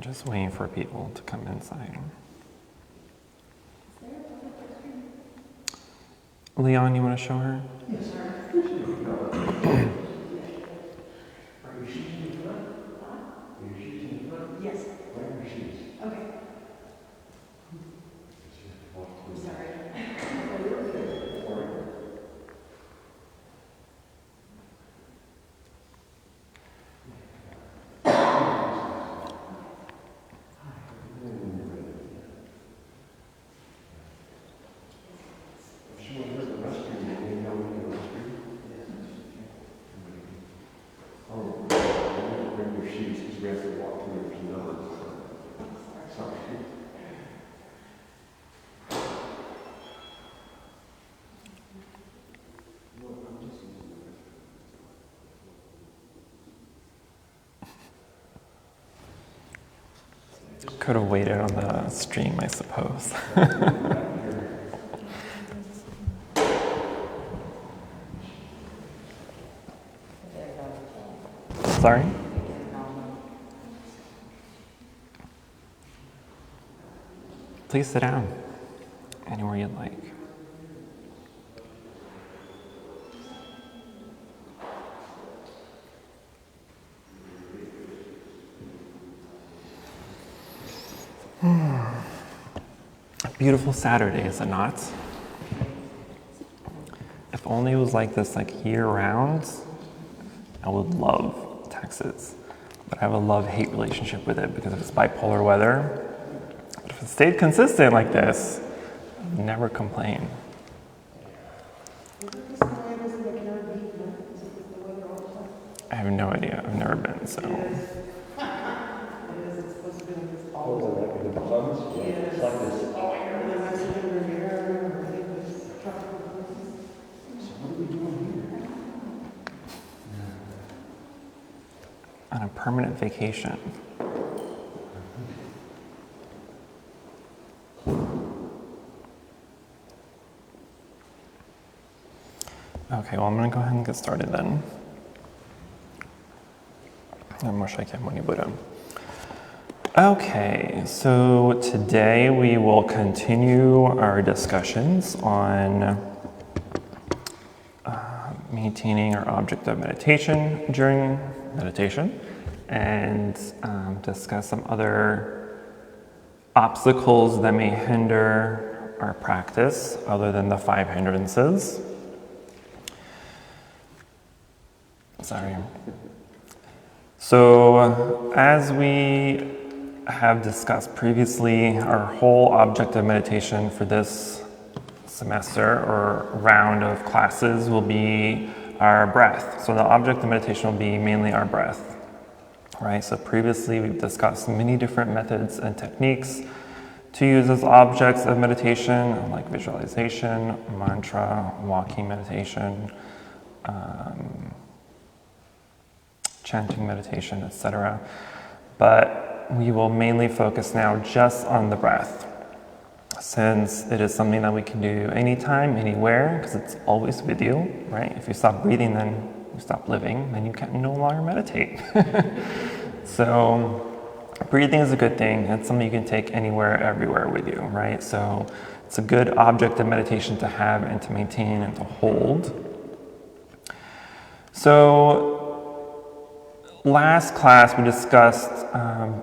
just waiting for people to come inside. Leon, you want to show her? Yes, sir. Are your shoes in the front? Are your shoes in the front? Yes. Where are your shoes? Okay. I'm sorry. Could have waited on the stream, I suppose. Sorry? Please sit down anywhere you'd like. Beautiful Saturday, is it not? If only it was like this year-round, I would love Texas. But I have a love-hate relationship with it because of its bipolar weather. But if it stayed consistent like this, I'd never complain. I have no idea. I've never been, so. On a permanent vacation. Okay, well, I'm going to go ahead and get started then. Buddha. Okay, so today we will continue our discussions on maintaining our object of meditation during meditation and discuss some other obstacles that may hinder our practice other than the 5 hindrances. Sorry. So, as we have discussed previously, our whole object of meditation for this semester or round of classes will be our breath. So the object of meditation will be mainly our breath, right? So previously we've discussed many different methods and techniques to use as objects of meditation, like visualization, mantra, walking meditation, chanting meditation, etc. But we will mainly focus now just on the breath, since it is something that we can do anytime, anywhere, because it's always with you, right? If you stop breathing, then you stop living, then you can no longer meditate. So breathing is a good thing. It's something you can take anywhere, everywhere with you, right? So it's a good object of meditation to have and to maintain and to hold. So last class we discussed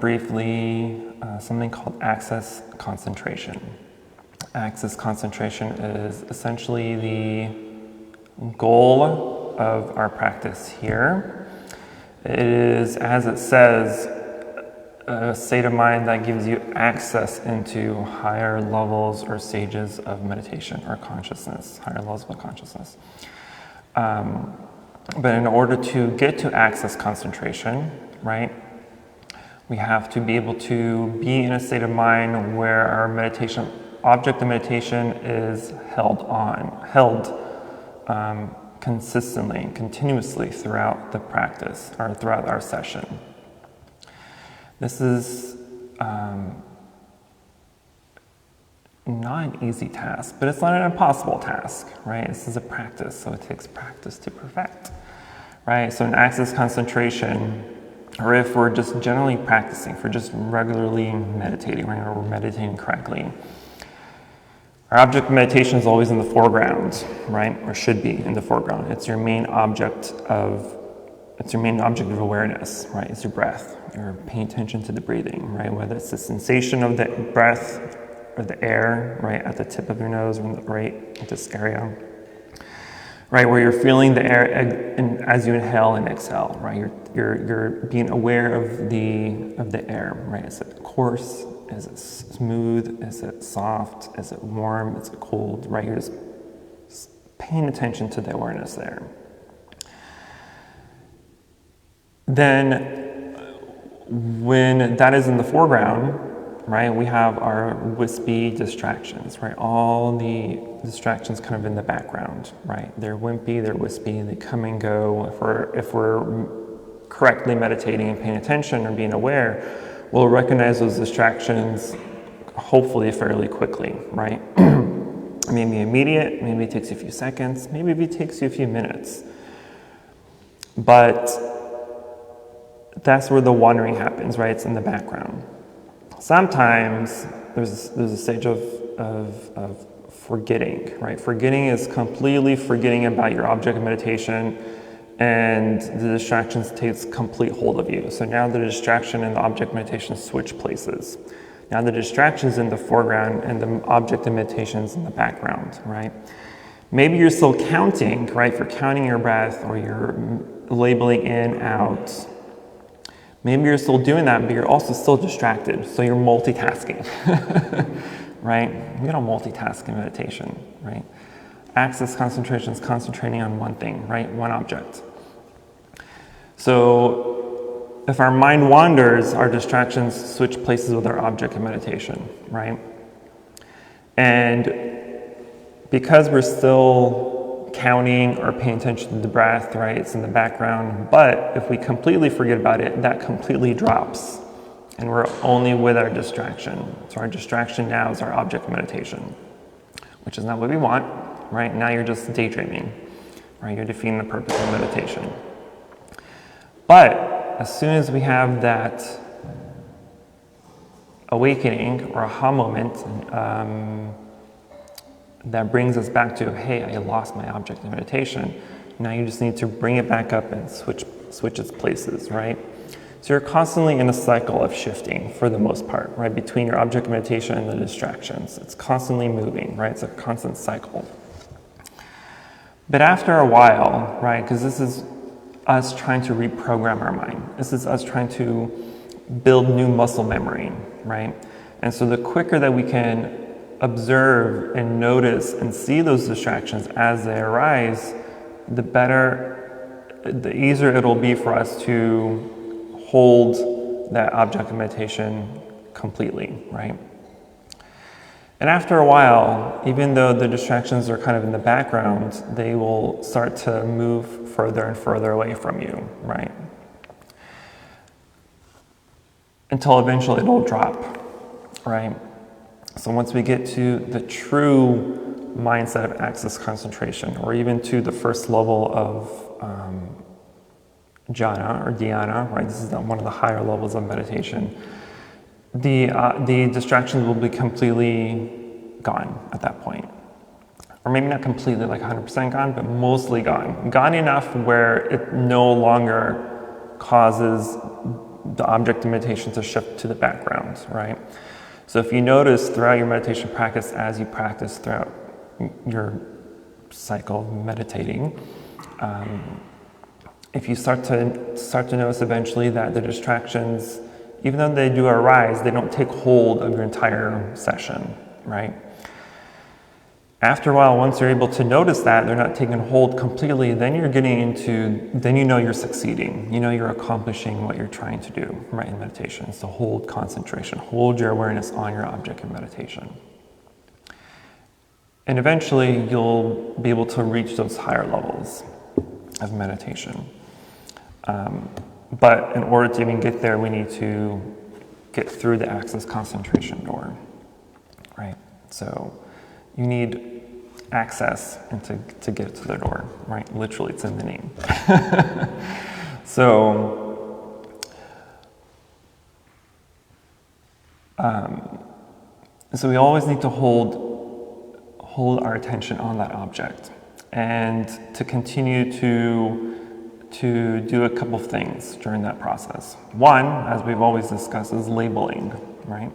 briefly something called access concentration. Access concentration is essentially the goal of our practice here. It is, as it says, a state of mind that gives you access into higher levels or stages of meditation or consciousness, higher levels of consciousness. But in order to get to access concentration, right, we have to be able to be in a state of mind where our meditation, object of meditation is held consistently and continuously throughout the practice or throughout our session. This is not an easy task, but it's not an impossible task, right? This is a practice, so it takes practice to perfect, right? So in access concentration, or if we're just generally practicing, if we're just regularly meditating, right, or we're meditating correctly. Our object of meditation is always in the foreground, right, or should be in the foreground. It's your main object of awareness, right? It's your breath. You're paying attention to the breathing, right? Whether it's the sensation of the breath or the air, right, at the tip of your nose, or right at this area, right, where you're feeling the air as you inhale and exhale, right? You're being aware of the air, right? Is it coarse? Is it smooth? Is it soft? Is it warm? Is it cold? Right? You're just paying attention to the awareness there. Then, when that is in the foreground, right, we have our wispy distractions, right? All the distractions kind of in the background, right? They're wimpy, they're wispy, they come and go. If we're correctly meditating and paying attention or being aware, we'll recognize those distractions hopefully fairly quickly, right? Maybe immediate, maybe it takes you a few seconds, maybe it takes you a few minutes. But that's where the wandering happens, right? It's in the background. Sometimes there's a stage of forgetting, right? Forgetting is completely forgetting about your object of meditation, and the distractions takes complete hold of you. So now the distraction and the object of meditation switch places. Now the distraction's in the foreground and the object of meditation is in the background, right? Maybe you're still counting, right? If you're counting your breath or you're labeling in, out. Maybe you're still doing that, but you're also still distracted. So you're multitasking, right? You don't multitask in meditation, right? Access concentration is concentrating on one thing, right? One object. So if our mind wanders, our distractions switch places with our object of meditation, right? And because we're still counting or paying attention to the breath, right? It's in the background. But if we completely forget about it, that completely drops. And we're only with our distraction. So our distraction now is our object of meditation, which is not what we want, right? Now you're just daydreaming, right? You're defeating the purpose of meditation. But as soon as we have that awakening or aha moment, that brings us back to, hey, I lost my object of meditation. Now you just need to bring it back up and switch its places, right? So you're constantly in a cycle of shifting for the most part, right? Between your object of meditation and the distractions. It's constantly moving, right? It's a constant cycle. But after a while, right, because this is us trying to reprogram our mind. This is us trying to build new muscle memory, right? And so the quicker that we can observe and notice and see those distractions as they arise, the easier it'll be for us to hold that object of meditation completely, right? And after a while, even though the distractions are kind of in the background, they will start to move further and further away from you, right? Until eventually it'll drop, right? So once we get to the true mindset of access concentration, or even to the first level of jhana or dhyana, right? This is one of the higher levels of meditation. The distractions will be completely gone at that point. Or maybe not completely, like 100% gone, but mostly gone. Gone enough where it no longer causes the object of meditation to shift to the background, right? So if you notice throughout your meditation practice, as you practice throughout your cycle of meditating, if you start to notice eventually that the distractions, even though they do arise, they don't take hold of your entire session, right? After a while, once you're able to notice that they're not taking hold completely, then you know you're succeeding. You know you're accomplishing what you're trying to do, right, in meditation. So hold concentration, hold your awareness on your object in meditation. And eventually, you'll be able to reach those higher levels of meditation. But in order to even get there, we need to get through the access concentration door, right? So you need access and to get to the door, right? Literally, it's in the name. So So we always need to hold our attention on that object, and to continue to do a couple of things during that process. One, as we've always discussed, is labeling, right?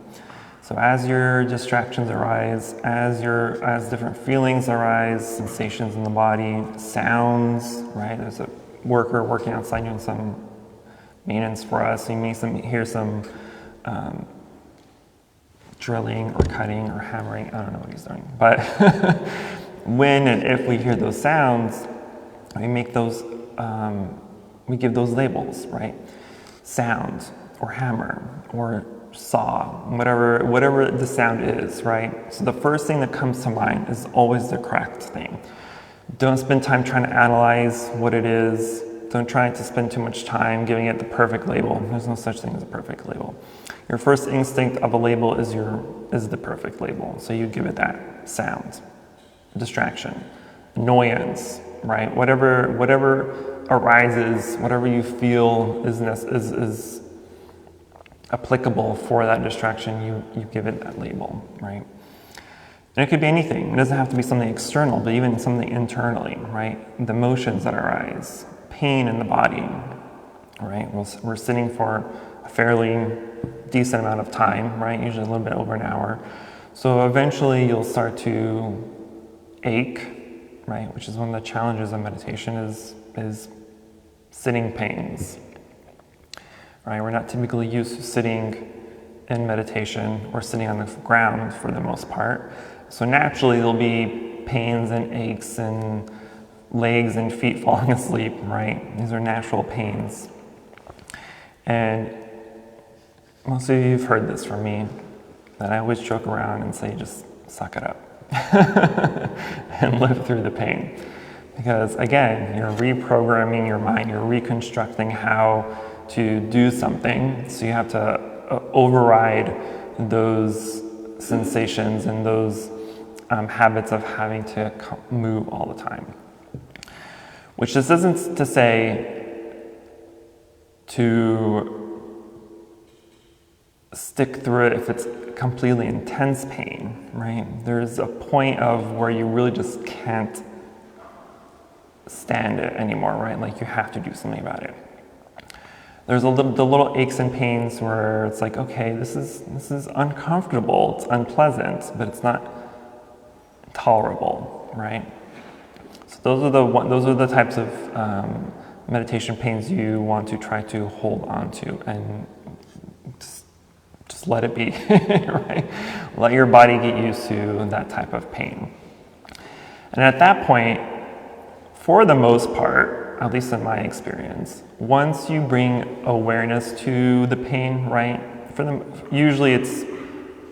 So as your distractions arise, as different feelings arise, sensations in the body, sounds, right? There's a worker working outside doing some maintenance for us. You may hear some drilling or cutting or hammering. I don't know what he's doing. But when and if we hear those sounds, we make those, we give those labels, right? Sound or hammer or saw, whatever the sound is, right? So the first thing that comes to mind is always the correct thing. Don't spend time trying to analyze what it is. Don't try to spend too much time giving it the perfect label. There's no such thing as a perfect label. Your first instinct of a label is the perfect label. So you give it that sound, distraction, annoyance, right? Whatever arises, whatever you feel is applicable for that distraction, you give it that label, right? And it could be anything. It doesn't have to be something external, but even something internally, right? The emotions that arise, pain in the body, right? We're sitting for a fairly decent amount of time, right? Usually a little bit over an hour. So eventually you'll start to ache, right? Which is one of the challenges of meditation is sitting pains, right? We're not typically used to sitting in meditation or sitting on the ground for the most part. So naturally there'll be pains and aches and legs and feet falling asleep, right? These are natural pains. And most of you have heard this from me, that I always joke around and say, just suck it up and live through the pain. Because again, you're reprogramming your mind, you're reconstructing how to do something, so you have to override those sensations and those habits of having to move all the time. Which this isn't to say to stick through it if it's completely intense pain, right? There's a point of where you really just can't stand it anymore, right? Like you have to do something about it. There's the little aches and pains where it's like, okay, this is uncomfortable, it's unpleasant, but it's not tolerable, right? So those are the types of meditation pains you want to try to hold on to and just let it be, right? Let your body get used to that type of pain. And at that point, for the most part, at least in my experience, once you bring awareness to the pain, right? Usually it's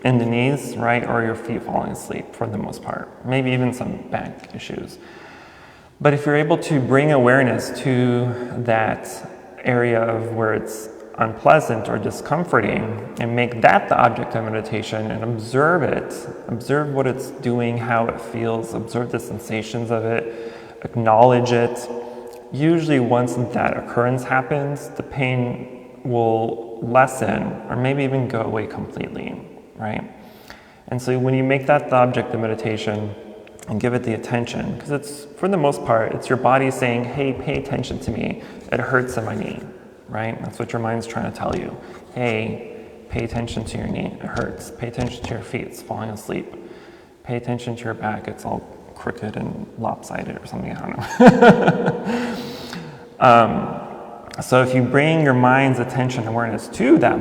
in the knees, right? Or your feet falling asleep for the most part. Maybe even some back issues. But if you're able to bring awareness to that area of where it's unpleasant or discomforting and make that the object of meditation and observe it, observe what it's doing, how it feels, observe the sensations of it, acknowledge it. Usually once that occurrence happens, the pain will lessen or maybe even go away completely, right? And so when you make that the object of meditation and give it the attention, because it's, for the most part, it's your body saying, hey, pay attention to me, it hurts in my knee, right? That's what your mind's trying to tell you. Hey, pay attention to your knee, it hurts. Pay attention to your feet, it's falling asleep. Pay attention to your back, it's all crooked and lopsided or something, I don't know. So if you bring your mind's attention and awareness to that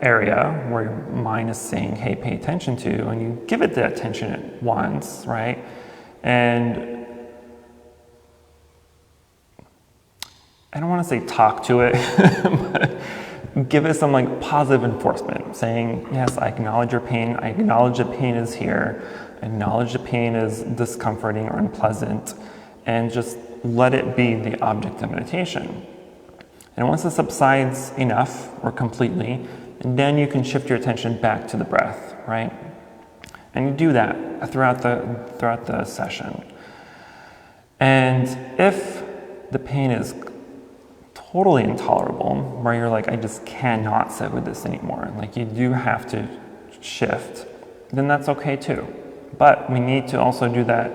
area where your mind is saying, hey, pay attention to, and you give it the attention at once, right? And I don't want to say talk to it, but give it some like positive enforcement, saying, yes, I acknowledge your pain, I acknowledge the pain is here, I acknowledge the pain is discomforting or unpleasant, and just let it be the object of meditation. And once it subsides enough or completely, then you can shift your attention back to the breath, right? And you do that throughout the session. And if the pain is totally intolerable, where you're like, I just cannot sit with this anymore, like you do have to shift, then that's okay too. But we need to also do that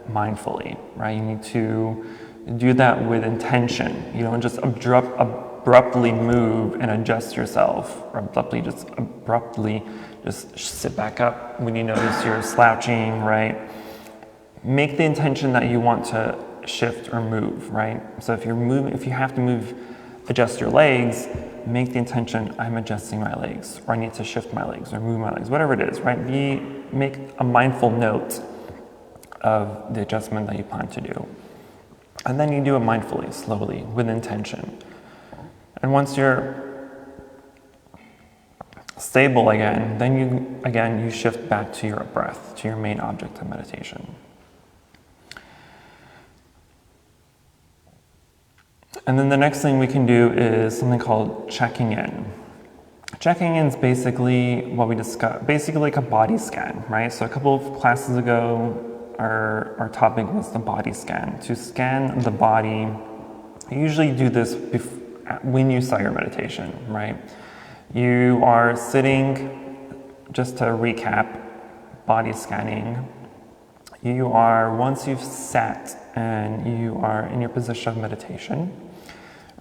mindfully, right? You need to do that with intention. You don't just abruptly move and adjust yourself, or abruptly just sit back up when you notice you're slouching, right? Make the intention that you want to shift or move, right? So if you have to move, adjust your legs, make the intention, I'm adjusting my legs, or I need to shift my legs or move my legs, whatever it is, right? Make a mindful note of the adjustment that you plan to do. And then you do it mindfully, slowly, with intention. And once you're stable again, then you shift back to your breath, to your main object of meditation. And then the next thing we can do is something called checking in. Checking in is basically what we discussed, basically like a body scan, right? So a couple of classes ago, our topic was the body scan. To scan the body, you usually do this when you start your meditation, right? You are sitting, just to recap, body scanning. Once you've sat and you are in your position of meditation,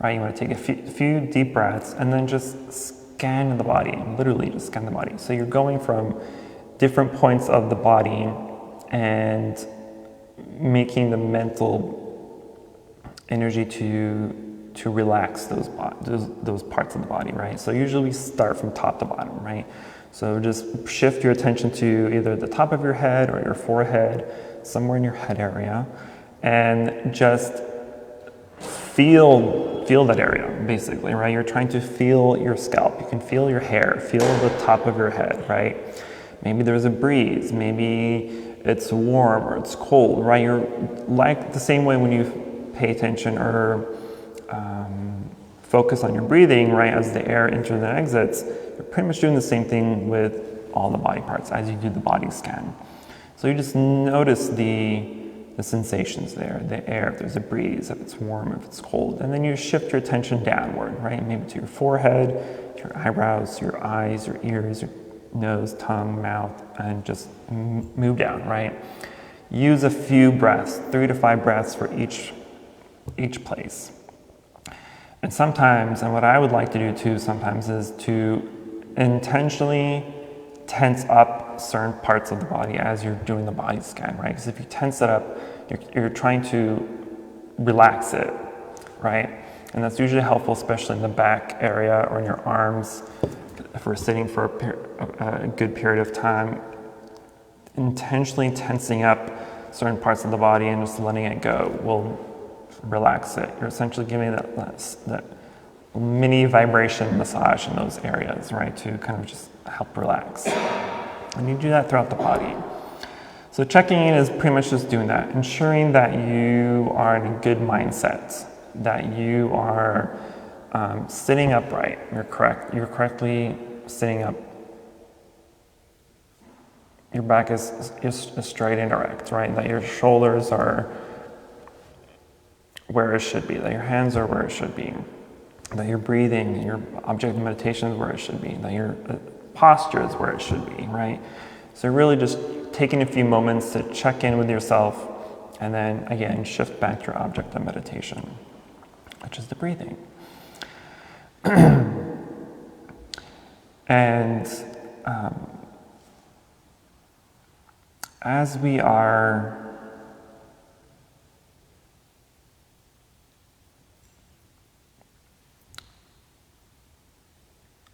right? You want to take a few deep breaths and then just scan the body, literally just scan the body. So you're going from different points of the body and making the mental energy to relax those parts of the body, right? So usually we start from top to bottom, right? So just shift your attention to either the top of your head or your forehead, somewhere in your head area, and just feel that area, basically, right? You're trying to feel your scalp. You can feel your hair, feel the top of your head, right? Maybe there's a breeze, maybe it's warm or it's cold, right? You're like the same way when you pay attention or focus on your breathing, right? As the air enters and exits, you're pretty much doing the same thing with all the body parts as you do the body scan. So you just notice the sensations there, the air, if there's a breeze, if it's warm, if it's cold, and then you shift your attention downward, right? Maybe to your forehead, to your eyebrows, to your eyes, your ears, your nose, tongue, mouth, and just move down, right? Use a few breaths, 3 to 5 breaths for each place. And sometimes, and what I would like to do too sometimes, is to intentionally tense up certain parts of the body as you're doing the body scan, right? Because if you tense it up, you're trying to relax it, right? And that's usually helpful, especially in the back area or in your arms. If we're sitting for a good period of time, intentionally tensing up certain parts of the body and just letting it go will relax it. You're essentially giving that mini vibration massage in those areas, right, to kind of just help relax. And you do that throughout the body. So checking in is pretty much just doing that, ensuring that you are in a good mindset, that you are sitting upright. You're correctly sitting up. Your back is straight and erect, right? That your shoulders are where it should be, that your hands are where it should be, that your breathing, your object of meditation is where it should be, that your posture is where it should be, right? So really just taking a few moments to check in with yourself and then again shift back to your object of meditation, which is the breathing. And as we are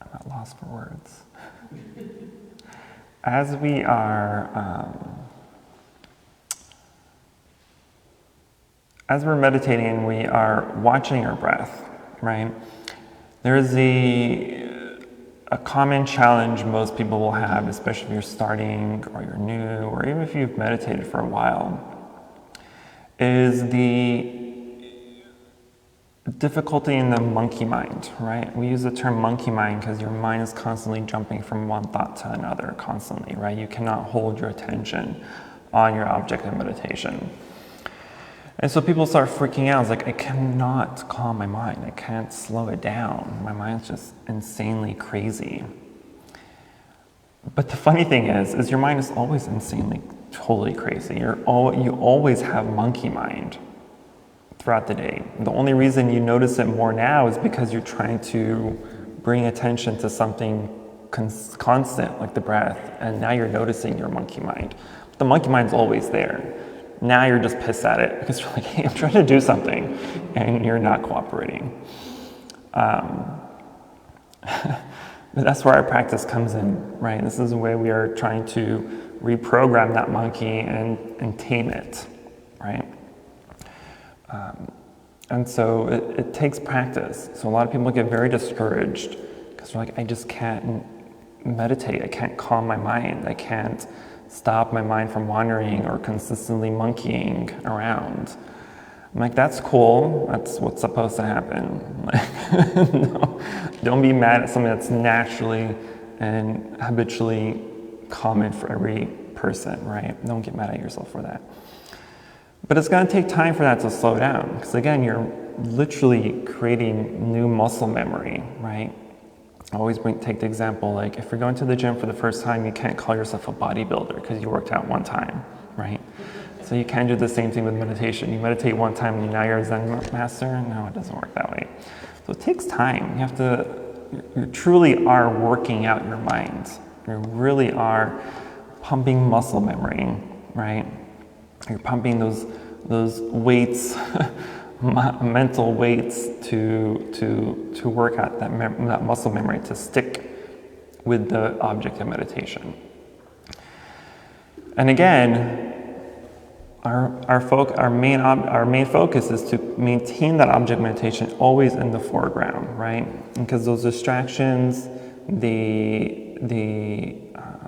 I'm at loss for words. As we are, as we're meditating, we are watching our breath, right? There's a common challenge most people will have, especially if you're starting or you're new, or even if you've meditated for a while, is the difficulty in the monkey mind, right? We use the term monkey mind because your mind is constantly jumping from one thought to another constantly, right? You cannot hold your attention on your object of meditation. And so people start freaking out. It's like, I cannot calm my mind. I can't slow it down. My mind's just insanely crazy. But the funny thing is your mind is always insanely, totally crazy. You always have monkey mind throughout the day. The only reason you notice it more now is because you're trying to bring attention to something constant, like the breath, and now you're noticing your monkey mind. But the monkey mind's always there. Now you're just pissed at it because you're like, hey, I'm trying to do something, and you're not cooperating. But that's where our practice comes in, right? This is the way we are trying to reprogram that monkey and tame it, right? And so it takes practice. So a lot of people get very discouraged because they're like, I just can't meditate. I can't calm my mind. I can't stop my mind from wandering or consistently monkeying around. I'm like, that's cool. That's what's supposed to happen. Like, no, don't be mad at something that's naturally and habitually common for every person, right? Don't get mad at yourself for that. But it's going to take time for that to slow down because, again, you're literally creating new muscle memory, right? I always take the example, like if you're going to the gym for the first time, you can't call yourself a bodybuilder because you worked out one time, right? So you can't do the same thing with meditation. You meditate one time and now you're a Zen master. No, it doesn't work that way. So it takes time. You truly are working out your mind. You really are pumping muscle memory, right? You're pumping those weights, mental weights to work out that muscle memory to stick with the object of meditation. And again, our main focus is to maintain that object meditation always in the foreground, right? Because those distractions, the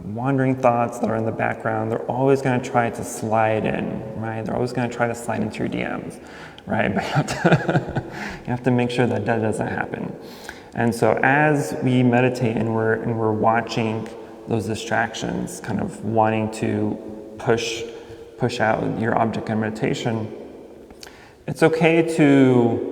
wandering thoughts that are in the background, they're always going to try to slide in, right? They're always going to try to slide into your DMs, right? But you have to make sure that doesn't happen. And so as we meditate and we're watching those distractions, kind of wanting to push out your object of meditation, it's okay to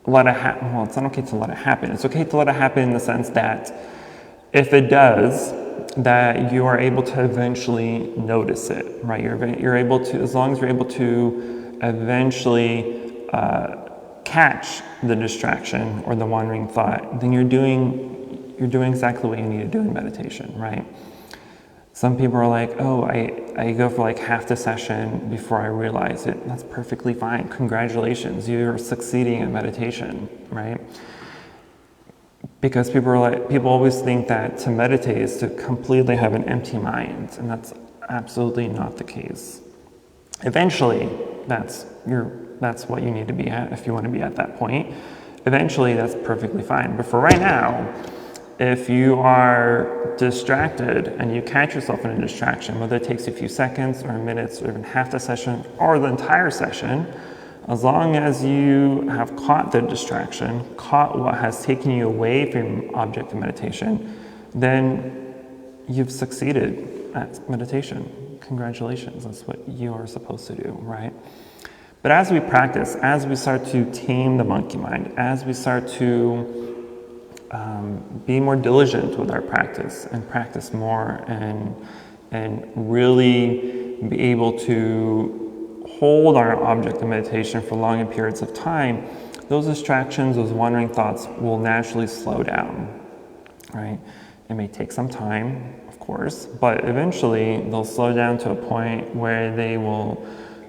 let it happen. Well, it's not okay to let it happen. It's okay to let it happen in the sense that if it does, that you are able to eventually notice it, right? You're able to, as long as you're able to eventually catch the distraction or the wandering thought, then you're doing exactly what you need to do in meditation, right? Some people are like, oh, I go for like half the session before I realize it. That's perfectly fine. Congratulations, you're succeeding in meditation, right? Because people always think that to meditate is to completely have an empty mind, and that's absolutely not the case. Eventually, that's what you need to be at if you want to be at that point. Eventually, that's perfectly fine. But for right now, if you are distracted and you catch yourself in a distraction, whether it takes you a few seconds or minutes or even half the session or the entire session, as long as you have caught the distraction, caught what has taken you away from object of meditation, then you've succeeded at meditation. Congratulations, that's what you are supposed to do, right? But as we practice, as we start to tame the monkey mind, as we start to be more diligent with our practice and practice more and really be able to hold our object of meditation for longer periods of time, those distractions, those wandering thoughts will naturally slow down, right? It may take some time, of course, but eventually they'll slow down to a point where they will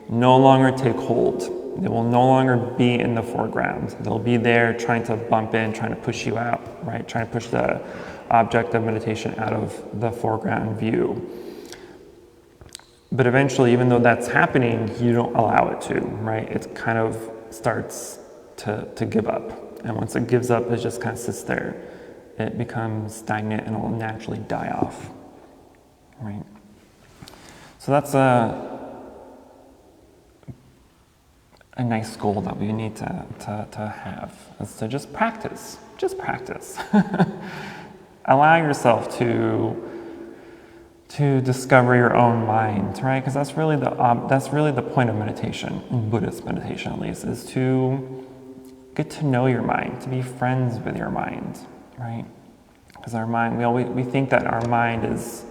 no longer take hold. They will no longer be in the foreground. They'll be there trying to bump in, trying to push you out, right? Trying to push the object of meditation out of the foreground view. But eventually, even though that's happening, you don't allow it to, right? It kind of starts to give up. And once it gives up, it just kind of sits there. It becomes stagnant and it will naturally die off, right? So that's a nice goal that we need to have, is to just practice. Allow yourself to to discover your own mind, right? Because that's really the point of meditation, in Buddhist meditation at least, is to get to know your mind, to be friends with your mind, right? Because our mind, we think that our mind is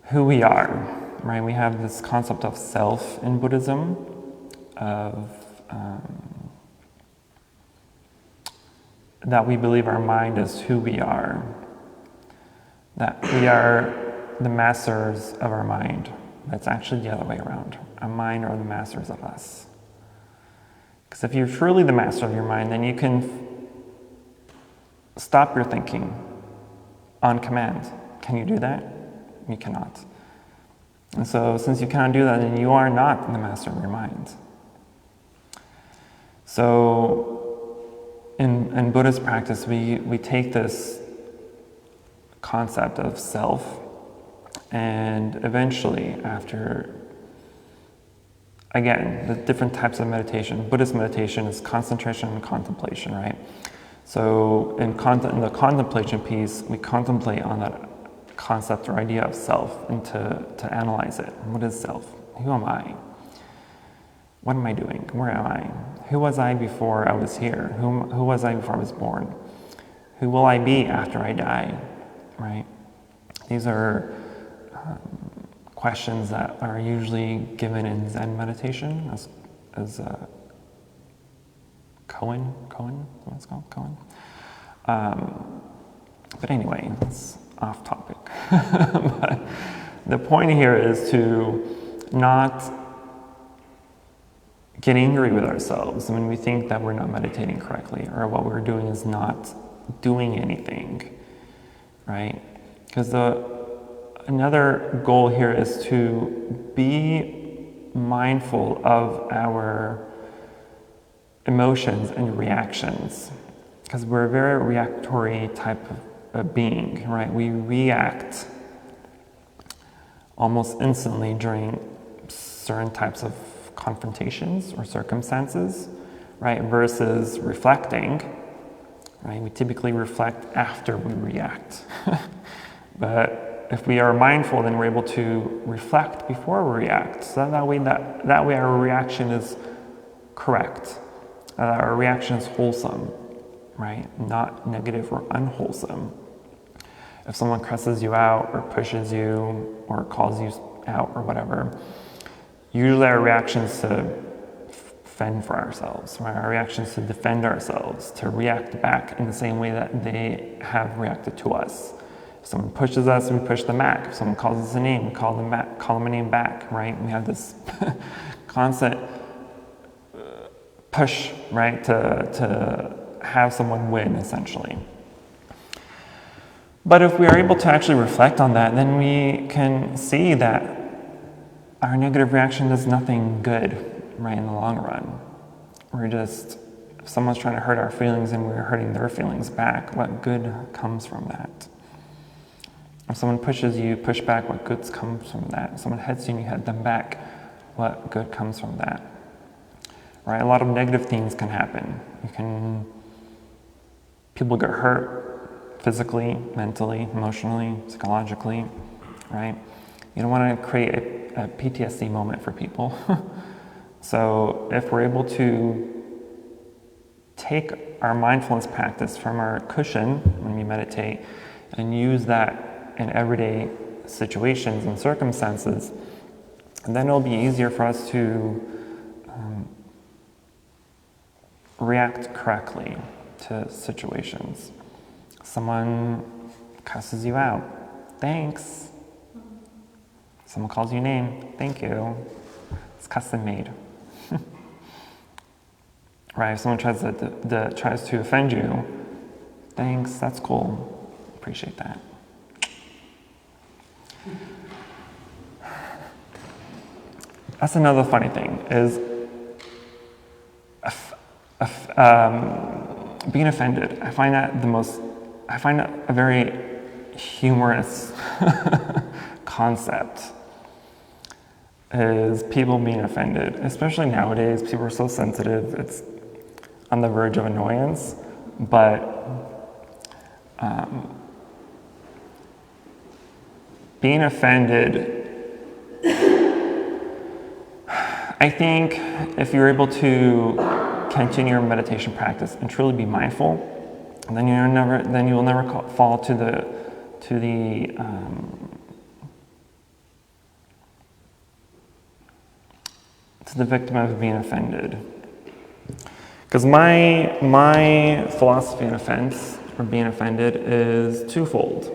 who we are, right? We have this concept of self in Buddhism, of that we believe our mind is who we are, that we are the masters of our mind. That's actually the other way around. Our mind are the masters of us. Because if you're truly the master of your mind, then you can stop your thinking on command. Can you do that? You cannot. And so since you cannot do that, then you are not the master of your mind. So in Buddhist practice, we take this concept of self, and eventually, after, again, the different types of meditation, Buddhist meditation is concentration and contemplation, right? So in the contemplation piece, we contemplate on that concept or idea of self and to analyze it. What is self? Who am I? What am I doing? Where am I? Who was I before I was here? Who was I before I was born? Who will I be after I die? Right? These are questions that are usually given in Zen meditation as Koan, what it's called, Koan. But anyway, it's off topic. But the point here is to not get angry with ourselves when we think that we're not meditating correctly, or what we're doing is not doing anything, right? Because another goal here is to be mindful of our emotions and reactions, because we're a very reactory type of being, right? We react almost instantly during certain types of confrontations or circumstances, right? Versus reflecting, right? We typically reflect after we react. But if we are mindful, then we're able to reflect before we react. So that way our reaction is correct. Our reaction is wholesome, right? Not negative or unwholesome. If someone cusses you out or pushes you or calls you out or whatever, usually our reaction is to fend for ourselves, right? Our reaction is to defend ourselves, to react back in the same way that they have reacted to us. If someone pushes us, we push them back. If someone calls us a name, we call them a name back, right? We have this constant push, right, to have someone win, essentially. But if we are able to actually reflect on that, then we can see that our negative reaction does nothing good, right, in the long run. If someone's trying to hurt our feelings and we're hurting their feelings back, what good comes from that? If someone pushes you, push back, what good comes from that? If someone heads you and you head them back, what good comes from that? Right? A lot of negative things can happen. People get hurt physically, mentally, emotionally, psychologically, right? You don't want to create a PTSD moment for people. So if we're able to take our mindfulness practice from our cushion when we meditate and use that in everyday situations and circumstances, and then it'll be easier for us to react correctly to situations. Someone cusses you out, thanks. Someone calls you a name, thank you. It's custom made. Right? If someone tries to offend you, thanks, that's cool. Appreciate that. That's another funny thing, is being offended. I find that a very humorous concept, is people being offended. Especially nowadays, people are so sensitive, it's on the verge of annoyance, but being offended, I think if you're able to continue your meditation practice and truly be mindful, then you will never fall to the victim of being offended. Because my philosophy in offense, or being offended, is twofold.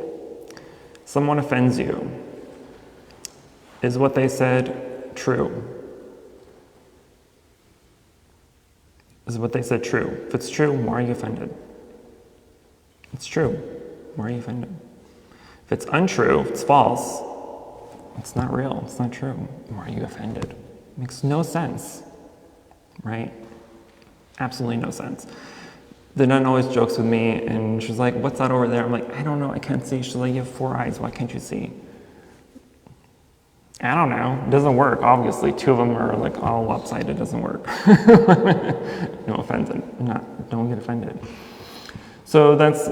Someone offends you. Is what they said true? Is what they said true? If it's true, why are you offended? It's true. Why are you offended? If it's untrue, if it's false, it's not real, it's not true. Why are you offended? It makes no sense, right? Absolutely no sense. The nun always jokes with me, and she's like, what's that over there? I'm like, I don't know, I can't see. She's like, you have 4 eyes, why can't you see? I don't know, it doesn't work, obviously. 2 of them are like all lopsided, it doesn't work. No offense, don't get offended. So that's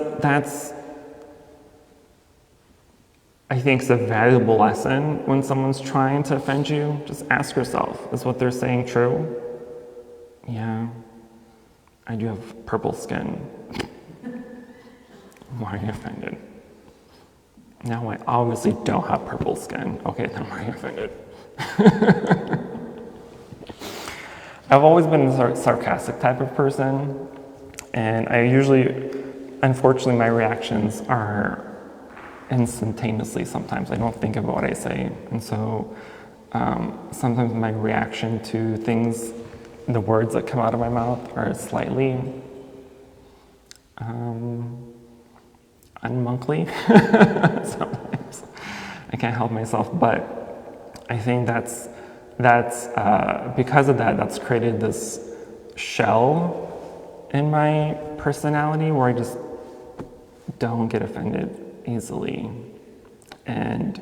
I think it's a valuable lesson when someone's trying to offend you. Just ask yourself, is what they're saying true? Yeah, I do have purple skin. Why are you offended? Now I obviously don't have purple skin. Okay, then why are you offended? I've always been a sarcastic type of person, and I usually, unfortunately, my reactions are instantaneously sometimes. I don't think about what I say, and so sometimes my reaction to things, the words that come out of my mouth, are slightly unmonkly. Sometimes I can't help myself, but I think that's because of that, that's created this shell in my personality where I just don't get offended easily, and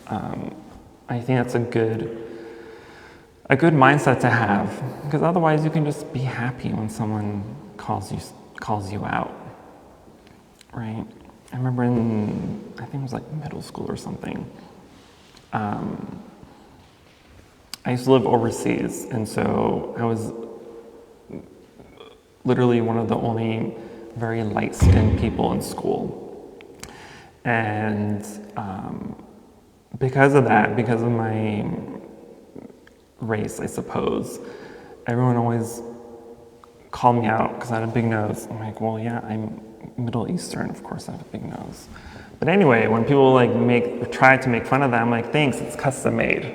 I think that's a good mindset to have, because otherwise you can just be happy when someone calls you out, right? I remember I think it was like middle school or something. I used to live overseas, and so I was literally one of the only very light-skinned people in school. And because of that, because of my race, I suppose, everyone always called me out because I had a big nose. I'm like, well, yeah, I'm Middle Eastern, of course I have a big nose. But anyway, when people try to make fun of that, I'm like, thanks, it's custom made.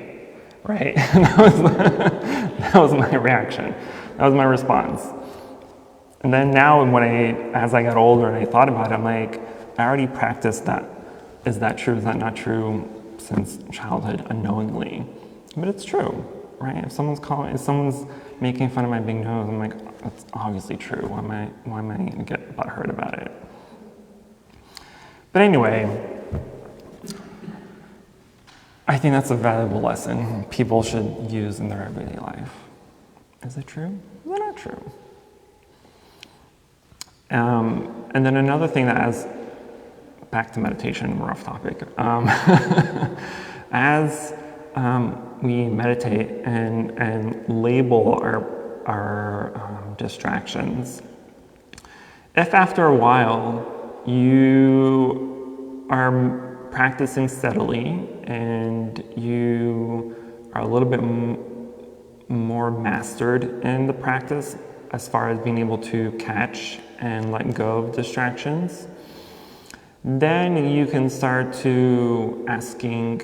Right? That was my reaction. That was my response. And then now, as I got older and I thought about it, I'm like, I already practiced that. Is that true? Is that not true? Since childhood, unknowingly. But it's true, right? If someone's making fun of my big nose, I'm like, that's obviously true. Why am I going to get butthurt about it? But anyway, I think that's a valuable lesson people should use in their everyday life. Is it true? Is it not true? And then another thing back to meditation, we're off topic. As we meditate and label our distractions, if after a while you are practicing steadily and you are a little bit more mastered in the practice as far as being able to catch and let go of distractions, then you can start to asking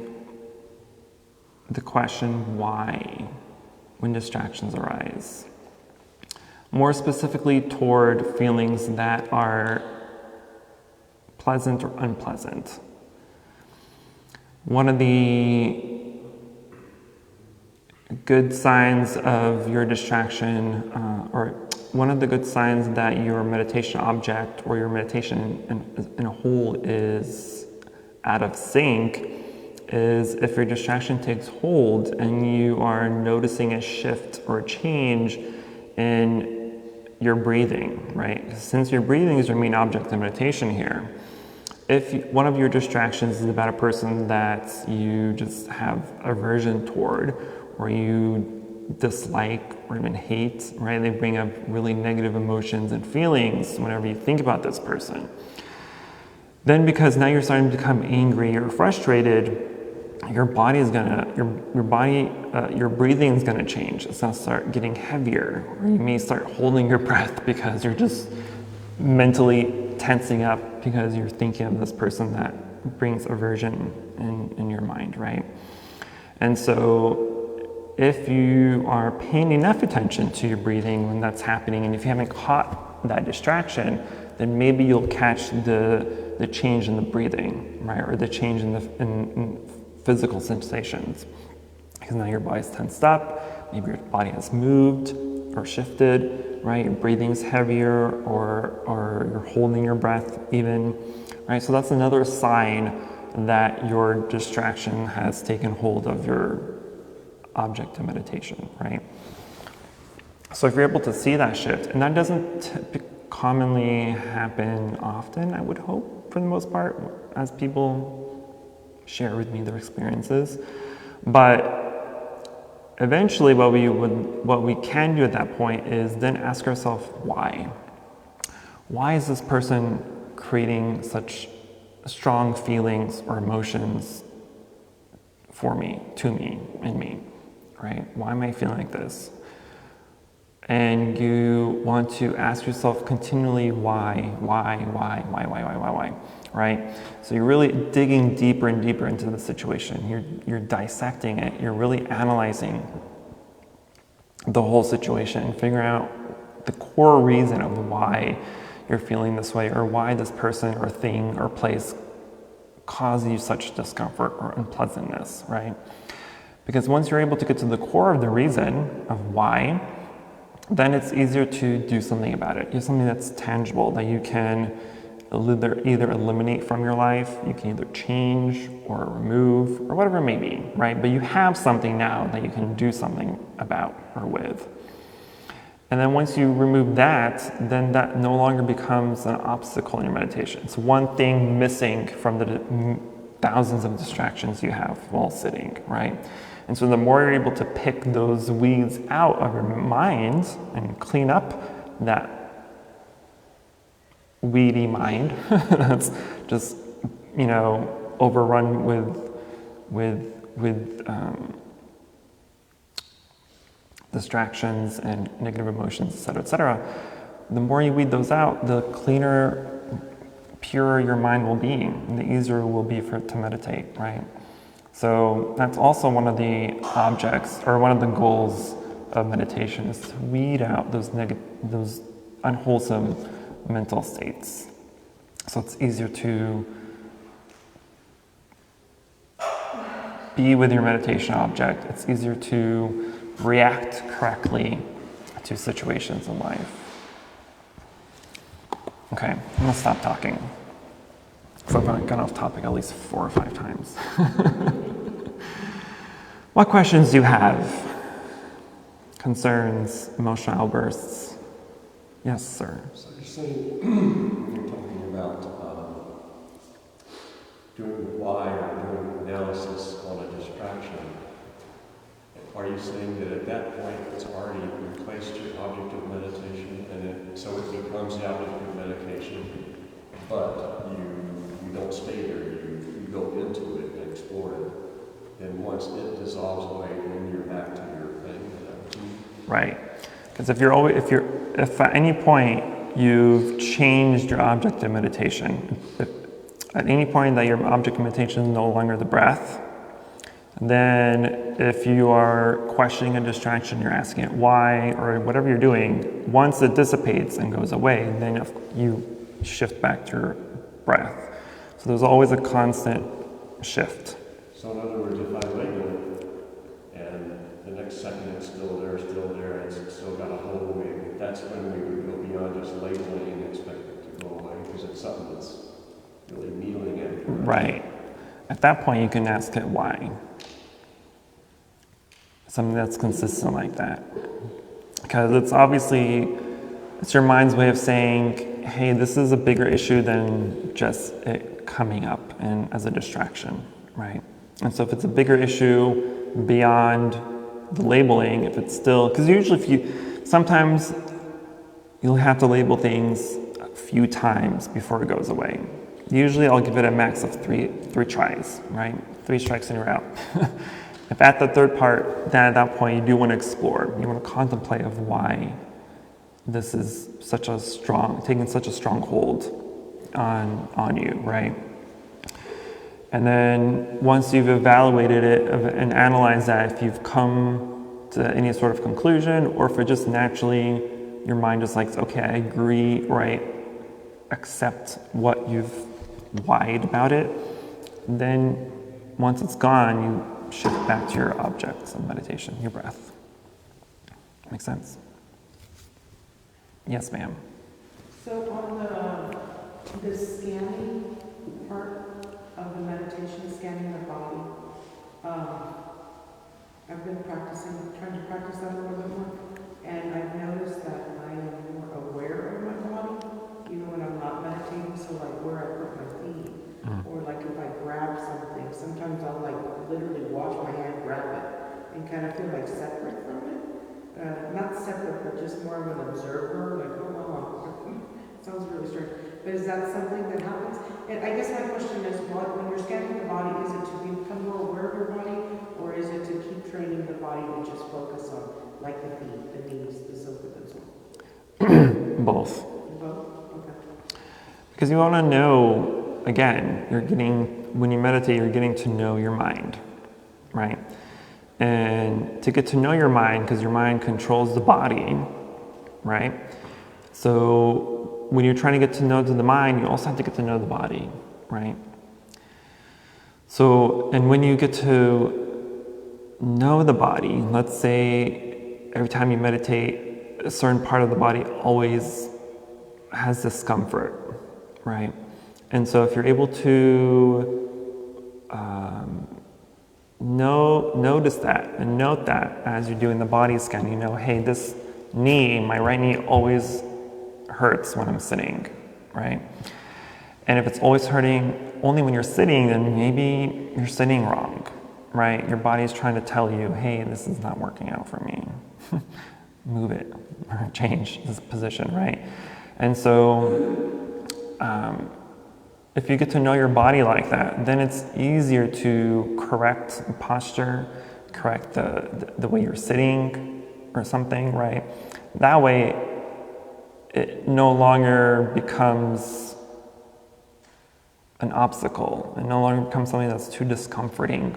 the question why when distractions arise. More specifically toward feelings that are pleasant or unpleasant. One of the good signs of your distraction, or one of the good signs that your meditation object or your meditation in a whole is out of sync, is if your distraction takes hold and you are noticing a shift or a change in your breathing, right? Since your breathing is your main object of meditation here, If one of your distractions is about a person that you just have aversion toward, or you dislike or even hate, right? They bring up really negative emotions and feelings whenever you think about this person. Then because now you're starting to become angry or frustrated, your body is gonna, your breathing is gonna change. It's gonna start getting heavier, or you may start holding your breath because you're just mentally tensing up because you're thinking of this person that brings aversion in your mind, right? And so if you are paying enough attention to your breathing when that's happening, and if you haven't caught that distraction, then maybe you'll catch the change in the breathing, right? Or the change in physical sensations. Because now your body's tensed up, maybe your body has moved or shifted, right? Your breathing's heavier, or you're holding your breath even, right? So that's another sign that your distraction has taken hold of your object of meditation, right? So if you're able to see that shift, and that doesn't commonly happen often, I would hope, for the most part, as people share with me their experiences, but eventually what we can do at that point is then ask ourselves why. Why is this person creating such strong feelings or emotions for me, to me, in me, right? Why am I feeling like this? And you want to ask yourself continually why, right? So you're really digging deeper and deeper into the situation. You're dissecting it. You're really analyzing the whole situation, figuring out the core reason of why you're feeling this way, or why this person or thing or place causes you such discomfort or unpleasantness, right? Because once you're able to get to the core of the reason of why, then it's easier to do something about it. You have something that's tangible that you can either eliminate from your life, you can either change or remove or whatever it may be, right? But you have something now that you can do something about or with. And then once you remove that, then that no longer becomes an obstacle in your meditation. It's one thing missing from the thousands of distractions you have while sitting, right? And so the more you're able to pick those weeds out of your mind and clean up that weedy mind that's just, overrun with distractions and negative emotions, et cetera, the more you weed those out, the cleaner, purer your mind will be, and the easier it will be for it to meditate, right? So that's also one of the objects, or one of the goals of meditation, is to weed out those unwholesome mental states. So it's easier to be with your meditation object. It's easier to react correctly to situations in life. Okay, I'm gonna stop talking. So I've gone off topic at least 4 or 5 times. What questions do you have? Concerns, emotional outbursts? Yes, sir. So you're saying, you're talking about doing why or doing analysis on a distraction. Are you saying that at that point it's already replaced your object of meditation, and so it becomes the object of meditation, but you don't stay there, you go into it and explore it. Then once it dissolves away, then you're back to your thing. Right. Because if at any point you've changed your object of meditation, if at any point that your object of meditation is no longer the breath, then if you are questioning a distraction, you're asking it why, or whatever you're doing, once it dissipates and goes away, then you shift back to your breath. So there's always a constant shift. So in other words, if I label it, and the next second it's still there, and it's still got a whole wig, that's when we would go beyond just labeling and expect it to go away, because it's something that's really needling it. Right. At that point, you can ask it why. Something that's consistent like that. Because it's your mind's way of saying, hey, this is a bigger issue than just it it coming up and as a distraction, right? And so if it's a bigger issue beyond the labeling, if it's still, because usually sometimes you'll have to label things a few times before it goes away. Usually I'll give it a max of three tries, right? 3 strikes and you're out. If at the third part, then at that point you do want to explore. You want to contemplate of why this is taking such a strong hold on you, right? And then once you've evaluated it and analyzed that, if you've come to any sort of conclusion, or if it just naturally, your mind just like, okay, I agree, right? Accept what you've why'd about it, then once it's gone, you shift back to your objects of meditation, your breath. Make sense? Yes, ma'am. So on the scanning part of the meditation, scanning the body, I've been trying to practice that a little bit more, and I've noticed that I am more aware of my body, even when I'm not meditating, so like where I put my feet, or like if I grab something, sometimes I'll like literally watch my hand grab it, and kind of feel like separate from it. Not separate, but just more of an observer, like, oh, wow, sounds really strange. But is that something that happens? And I guess my question is, when you're scanning the body, is it to become more aware of your body, or is it to keep training the body to just focus on, like the feet, the knees, the so forth and so on? Both. Both? Okay. Because you want to know, again, when you meditate, you're getting to know your mind, right? And to get to know your mind, because your mind controls the body, right? So when you're trying to get to know the mind, you also have to get to know the body, right? So, and when you get to know the body, let's say every time you meditate, a certain part of the body always has discomfort, right? And so if you're able to notice that and note that as you're doing the body scan, you know, hey, this knee, my right knee always hurts when I'm sitting, right? And if it's always hurting only when you're sitting, then maybe you're sitting wrong, right? Your body's trying to tell you, hey, this is not working out for me. Move it or change this position, right? And so if you get to know your body like that, then it's easier to correct posture, correct the way you're sitting or something, right? That way, it no longer becomes an obstacle. It no longer becomes something that's too discomforting,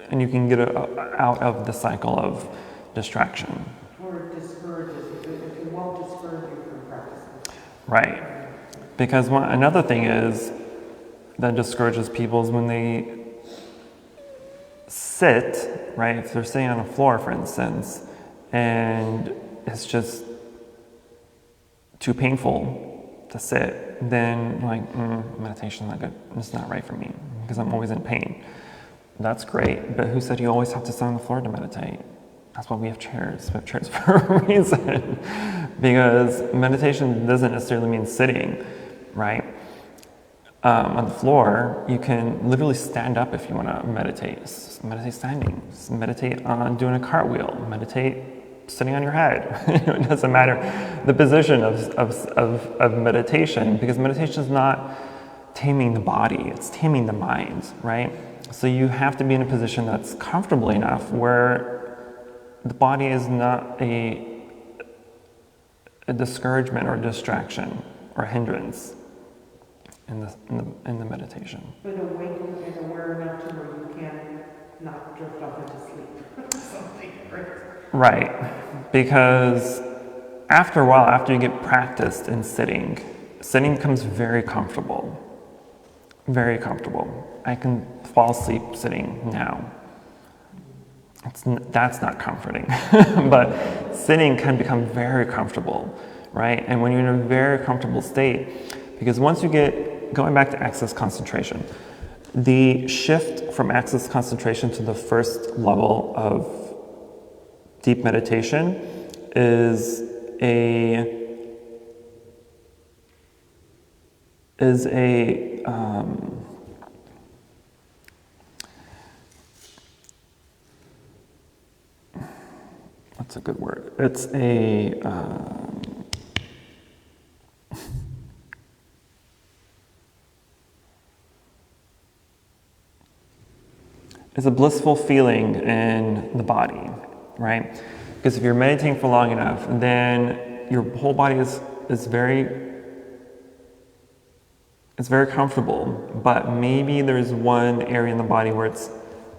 and you can get out of the cycle of distraction. Or it discourages you, it won't discourage you from practicing. Right. Because another thing is that discourages people is when they sit, right? If they're sitting on a floor, for instance, and it's just too painful to sit, then like, meditation's not good. It's not right for me because I'm always in pain. That's great, but who said you always have to sit on the floor to meditate? That's why we have chairs. We have chairs for a reason. Because meditation doesn't necessarily mean sitting, right? On the floor, you can literally stand up if you want to meditate. Meditate standing. Meditate on doing a cartwheel. Meditate sitting on your head. It doesn't matter the position of meditation, because meditation is not taming the body, it's taming the mind, right? So you have to be in a position that's comfortable enough where the body is not a discouragement or distraction or hindrance in the meditation. But awake and aware enough to where you can not drift off into sleep. Something, right? Right, because after a while, after you get practiced in sitting becomes very comfortable. Very comfortable. I can fall asleep sitting now. That's not comforting, but sitting can become very comfortable, right? And when you're in a very comfortable state, because once you going back to access concentration, the shift from access concentration to the first level of deep meditation is a what's a good word? It's a it's a blissful feeling in the body, right? Because if you're meditating for long enough, then your whole body is very comfortable, but maybe there's one area in the body where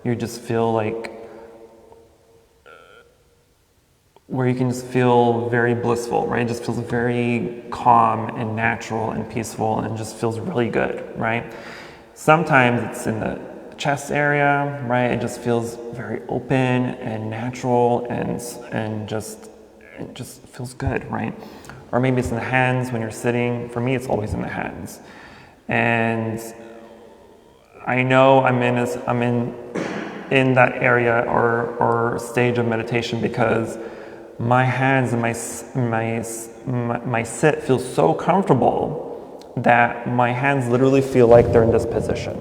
you just feel like, where you can just feel very blissful, right? It just feels very calm and natural and peaceful and just feels really good, right? Sometimes it's in the chest area, right? It just feels very open and natural and just feels good, right? Or maybe it's in the hands when you're sitting. For me, it's always in the hands. And I know I'm in that area or stage of meditation because my hands and my sit feels so comfortable that my hands literally feel like they're in this position,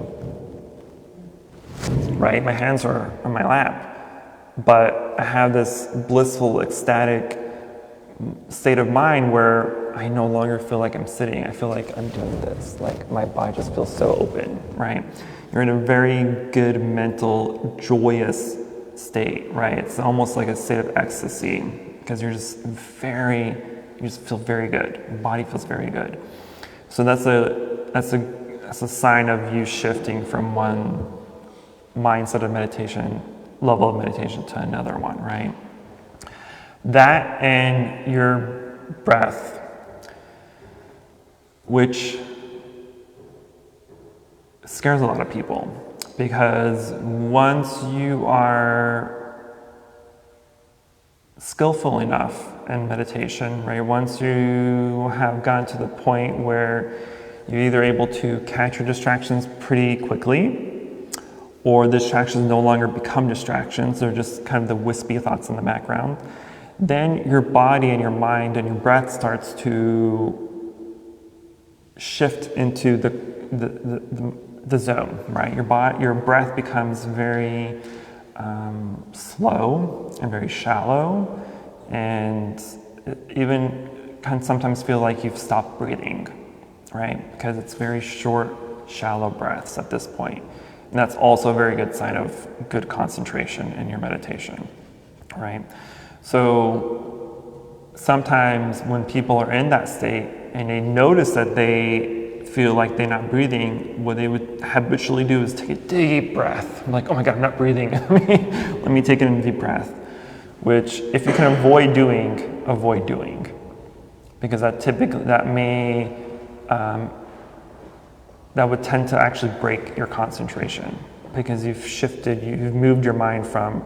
right? My hands are on my lap, but I have this blissful, ecstatic state of mind where I no longer feel like I'm sitting. I feel like I'm doing this. Like my body just feels so open, right? You're in a very good mental, joyous state, right? It's almost like a state of ecstasy because you just feel very good. Your body feels very good. So that's a sign of you shifting from one mindset of meditation, level of meditation to another one, right? That and your breath, which scares a lot of people because once you are skillful enough in meditation, right? Once you have gotten to the point where you're either able to catch your distractions pretty quickly or the distractions no longer become distractions, they're just kind of the wispy thoughts in the background, then your body and your mind and your breath starts to shift into the zone, right? Your breath becomes very slow and very shallow, and it even can sometimes feel like you've stopped breathing, right? Because it's very short, shallow breaths at this point. And that's also a very good sign of good concentration in your meditation, right? So sometimes when people are in that state and they notice that they feel like they're not breathing, what they would habitually do is take a deep breath. I'm like, oh my God, I'm not breathing. Let me take a deep breath. Which, if you can avoid doing, because that would tend to actually break your concentration because you've moved your mind from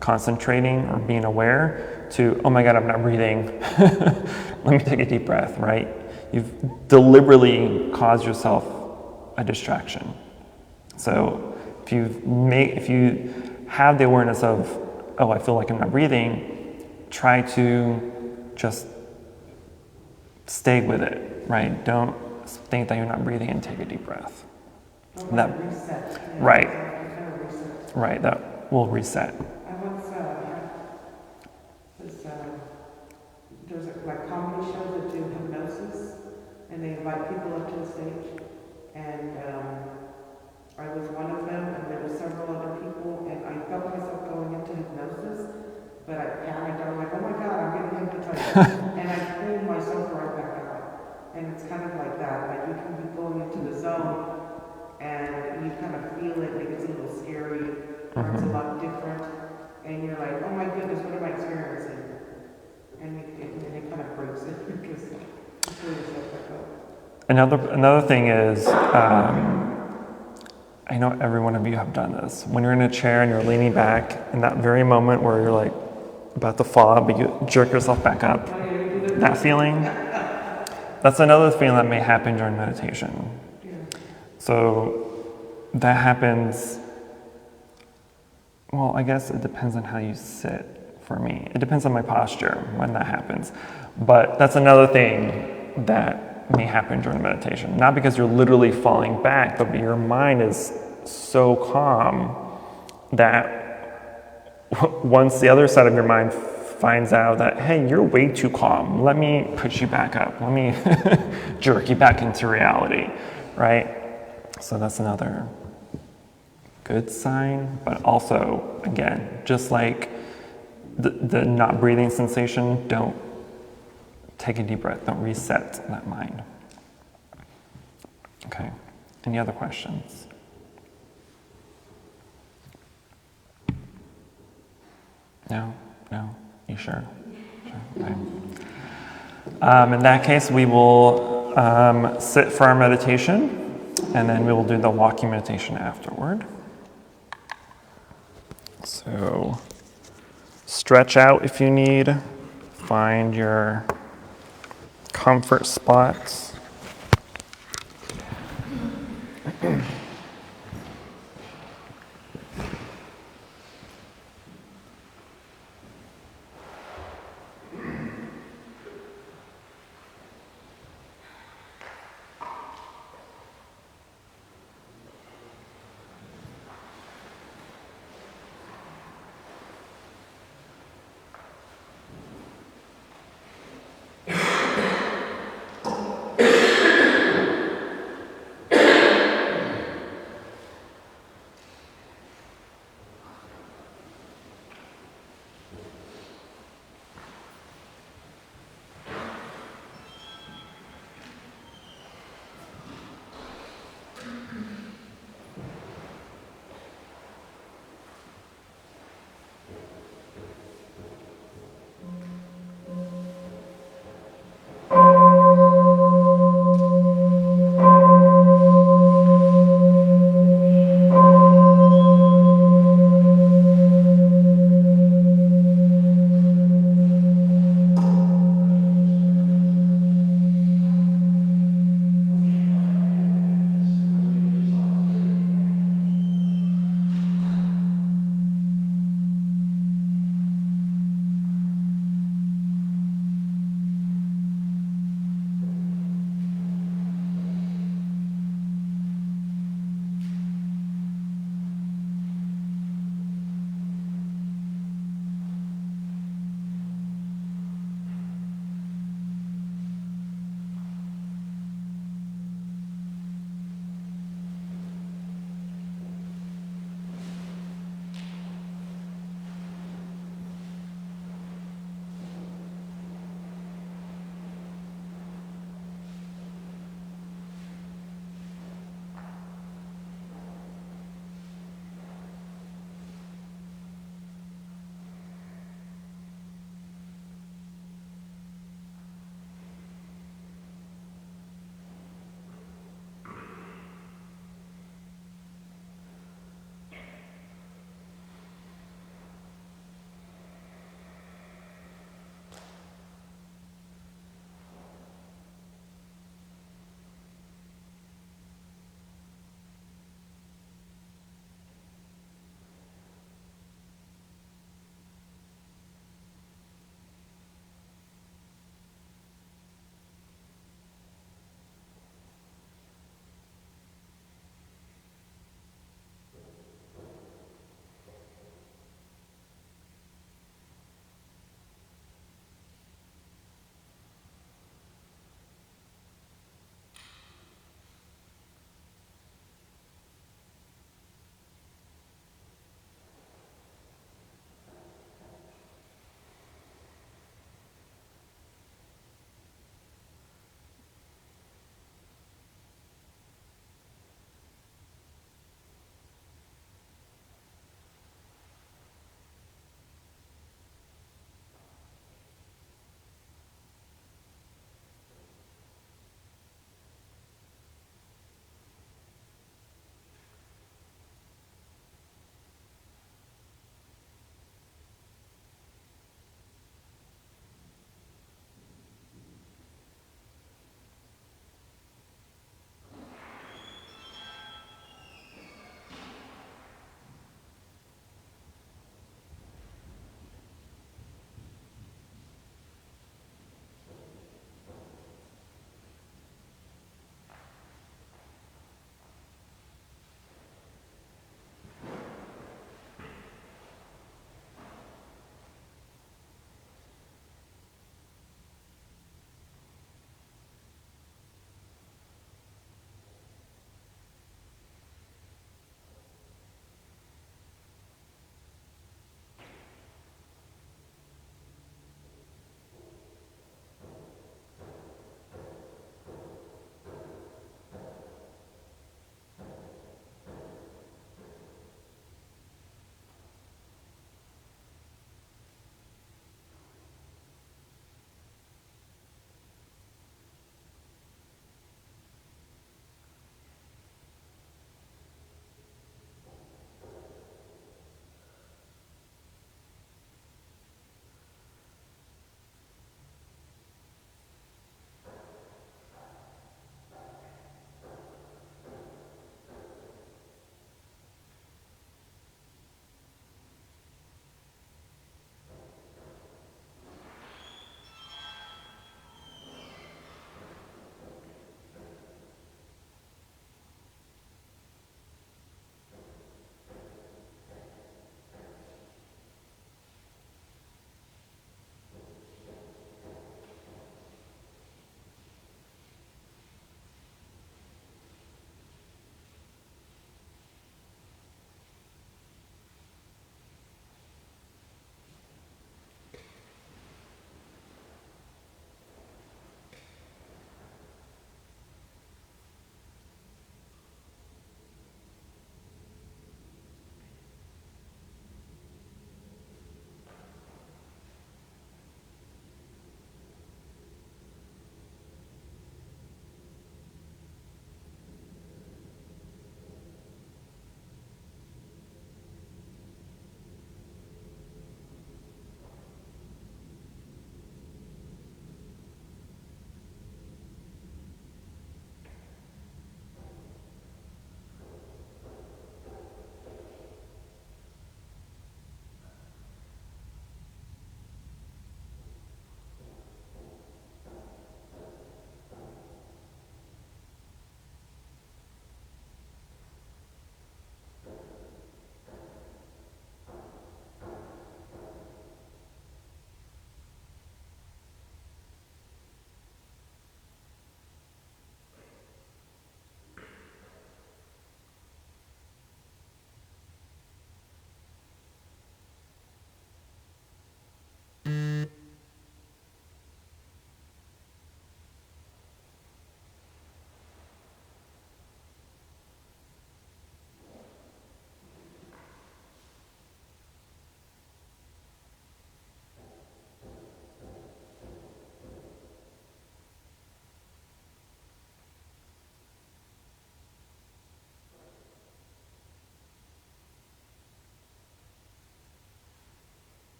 concentrating or being aware to, oh my God, I'm not breathing. Let me take a deep breath, right? You've deliberately caused yourself a distraction. So if you have the awareness of, oh, I feel like I'm not breathing, try to just stay with it, right? Don't think that you're not breathing and take a deep breath. That reset. Yeah, right, kind of reset. right. That will reset. I once there's like comedy shows that do hypnosis, and they invite people up to the stage, and I was one of them, and there were several other people, and I felt myself going into hypnosis, but I panicked. I was like, oh my God, I'm getting hypnotized, and I pulled myself right back out. And it's kind of like that, like you can be going into the zone, and you kind of feel it, like it's a little scary, or it's a lot different, and you're like, oh my goodness, what am I experiencing? And it kind of breaks it because you pull yourself back up. Another thing is, I know every one of you have done this. When you're in a chair and you're leaning back, in that very moment where you're like about to fall out, but you jerk yourself back up, that feeling, that's another feeling that may happen during meditation. Yeah. So that happens, well, I guess it depends on how you sit for me. It depends on my posture when that happens. But that's another thing that may happen during meditation. Not because you're literally falling back, but your mind is so calm that once the other side of your mind finds out that, hey, you're way too calm, let me push you back up, let me jerk you back into reality, right? So that's another good sign, but also, again, just like the not breathing sensation, don't take a deep breath, don't reset that mind. Okay, any other questions? No? You sure? Okay. In that case, we will sit for our meditation, and then we will do the walking meditation afterward. So, stretch out if you need. Find your comfort spots.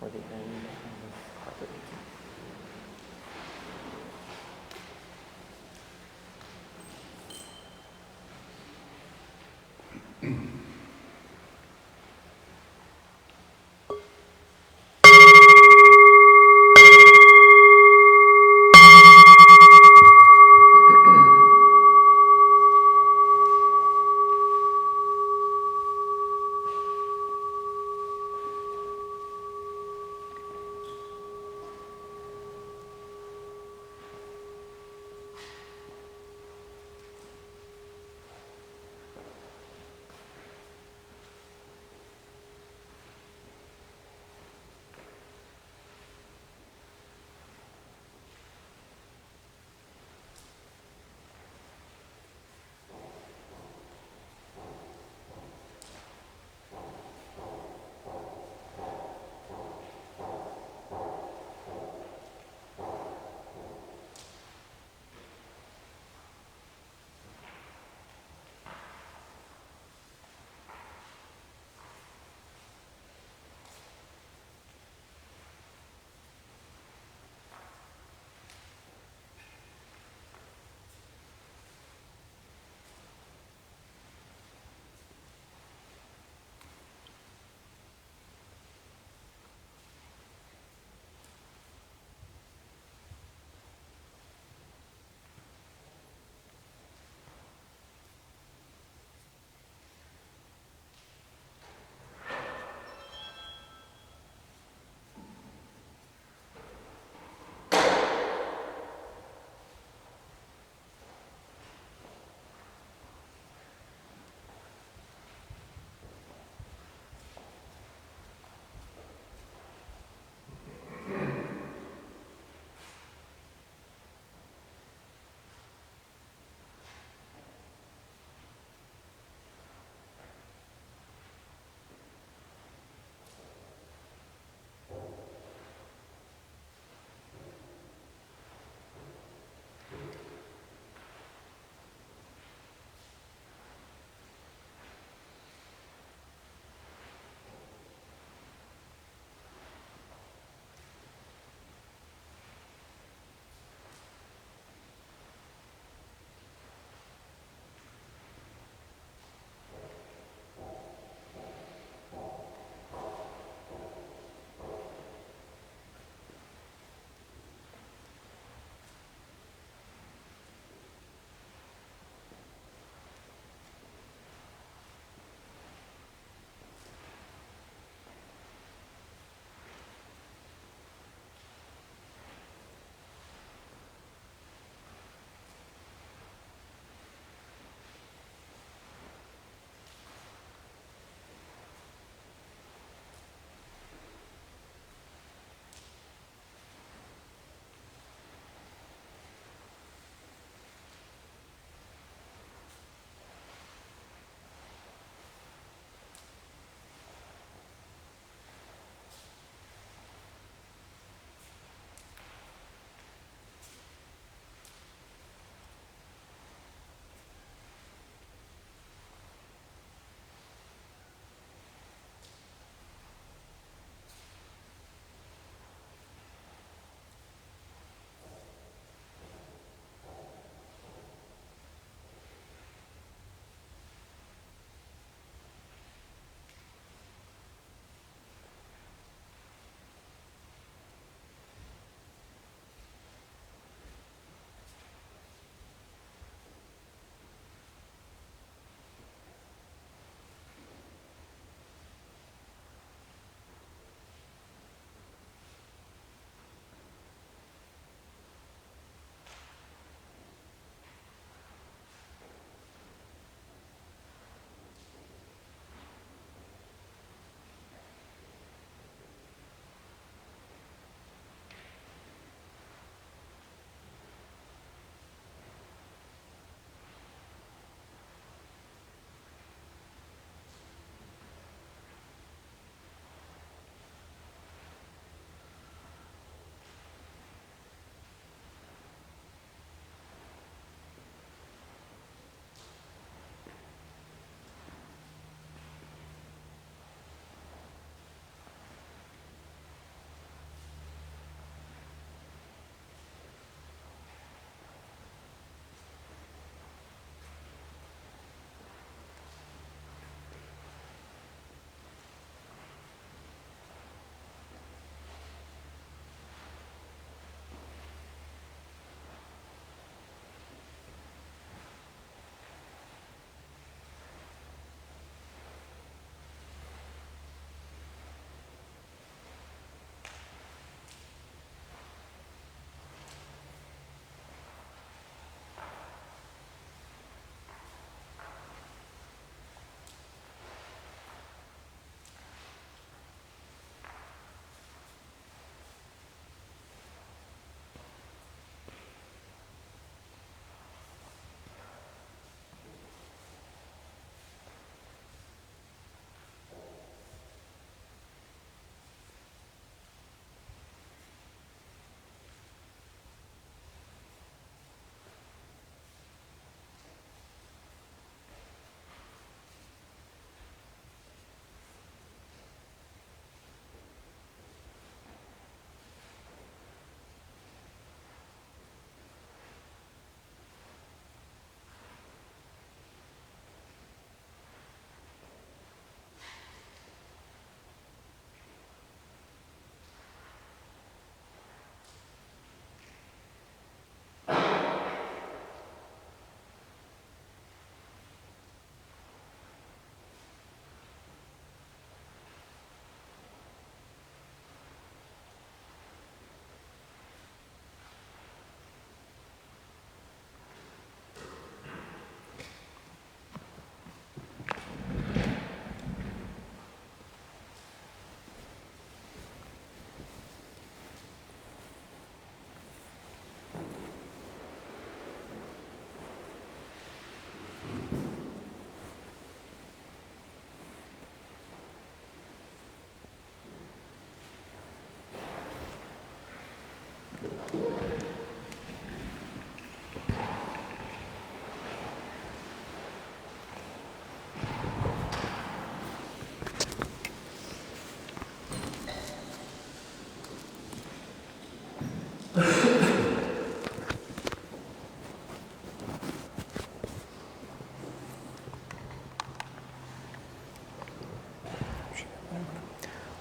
toward the end of this carpet.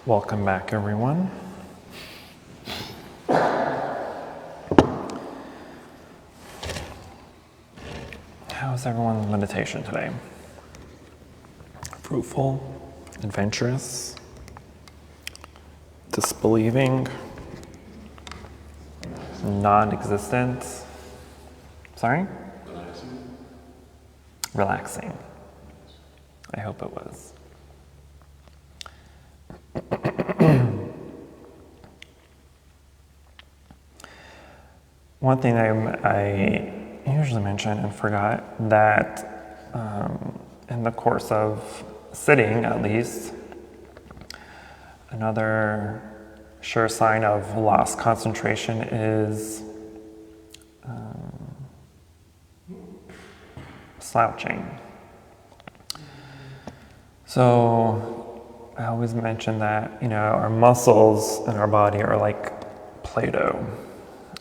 Welcome back, everyone. How's everyone's meditation today? Fruitful, adventurous, disbelieving, non-existent. Sorry? Relaxing. I hope it was. One thing I usually mention and forgot that in the course of sitting, at least, another sure sign of lost concentration is slouching. So I always mention that, our muscles in our body are like Play-Doh.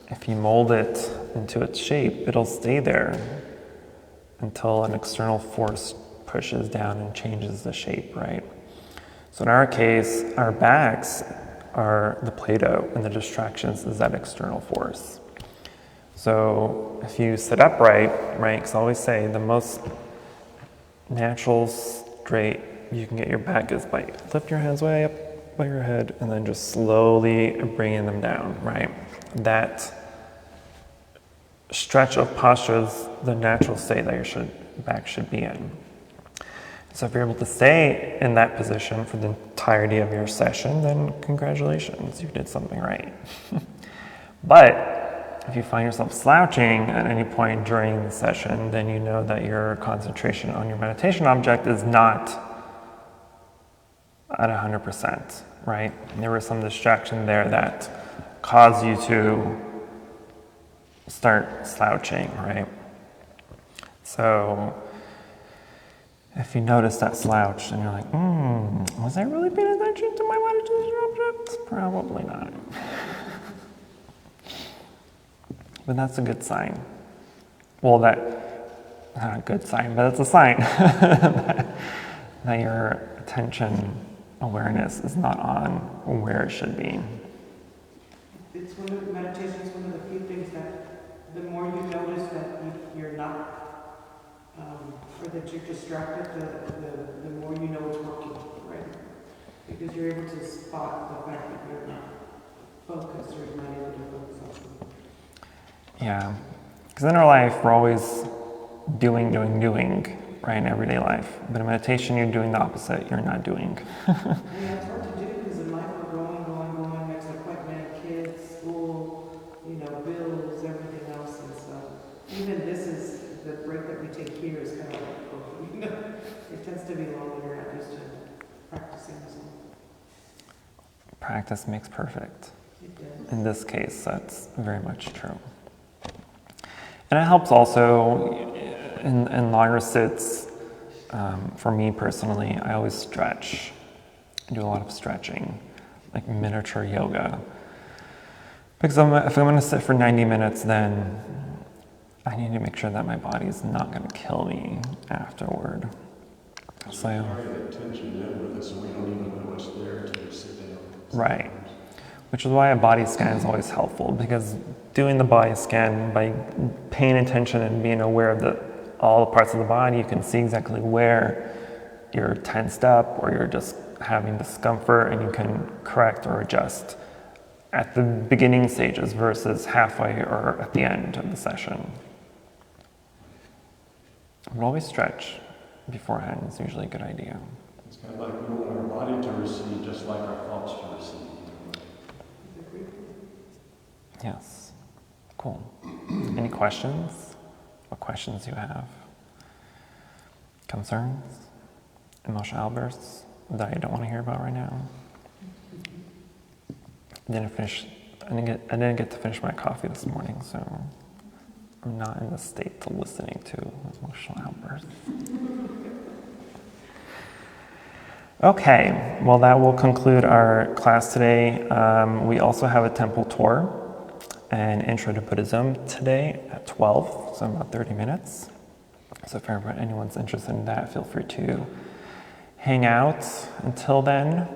If you mold it into its shape, it'll stay there until an external force pushes down and changes the shape, right? So in our case, our backs are the Play-Doh and the distractions is that external force. So if you sit upright, right, because I always say the most natural straight you can get your back is by lift your hands way up by your head and then just slowly bringing them down, right? That stretch of posture is the natural state that your back should be in. So if you're able to stay in that position for the entirety of your session, then congratulations, you did something right. But if you find yourself slouching at any point during the session, then you know that your concentration on your meditation object is not at 100%, right? There was some distraction there that caused you to start slouching, right? So if you notice that slouch and you're like, was I really paying attention to my meditation object? Probably not. But that's a good sign. Well, not a good sign, but it's a sign that your attention awareness is not on where it should be. It's meditation is one of the few things that the more you notice that you're not, or that you're distracted, the more you know it's working, right? Because you're able to spot the fact that you're not focused or not able to focus on something. Yeah, because in our life, we're always doing, right, in everyday life. But in meditation, you're doing the opposite. You're not doing. Yeah, it's hard to do because in life we're going, next appointment, kids, school, bills, everything else. And so even this is, the break that we take here is kind of like, it tends to be long when you're not used to practicing as well. Practice makes perfect. It does. In this case, that's very much true. And it helps also in longer sits. For me personally, I always stretch. I do a lot of stretching, like miniature yoga. Because if I'm going to sit for 90 minutes, then I need to make sure that my body is not going to kill me afterward. So carry the attention in with us, so we don't even know what's there until we sit down. Right. Which is why a body scan is always helpful, because doing the body scan, by paying attention and being aware of all the parts of the body, you can see exactly where you're tensed up or you're just having discomfort, and you can correct or adjust at the beginning stages versus halfway or at the end of the session. But always stretch beforehand is usually a good idea. It's kind of like we want our body to receive just like our thoughts to receive. Yes. Cool. Any questions? What questions you have? Concerns? Emotional outbursts that I don't want to hear about right now? I didn't get to finish my coffee this morning, so I'm not in the state to listening to emotional outbursts. Okay, well that will conclude our class today. We also have a temple tour and Intro to Buddhism today at 12, so about 30 minutes. So if anyone's interested in that, feel free to hang out until then.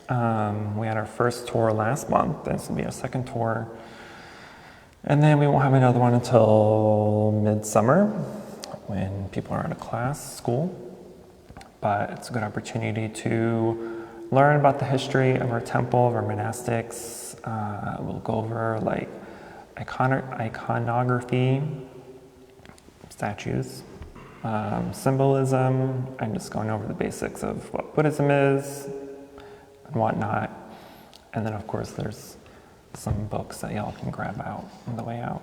We had our first tour last month. This will be our second tour. And then we won't have another one until midsummer when people are out of class, school. But it's a good opportunity to learn about the history of our temple, of our monastics. We'll go over like iconography, statues, symbolism, and just going over the basics of what Buddhism is and whatnot. And then of course there's some books that y'all can grab out on the way out.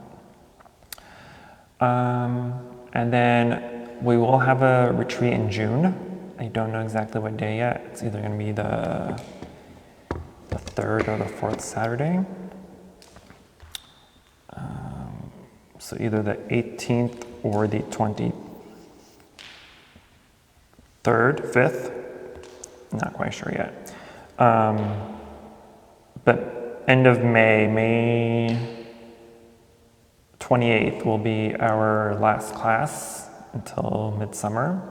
And then we will have a retreat in June. I don't know exactly what day yet. It's either going to be the 3rd or the 4th Saturday. So either the 18th or the 23rd, 5th. Not quite sure yet. But end of May 28th will be our last class until midsummer.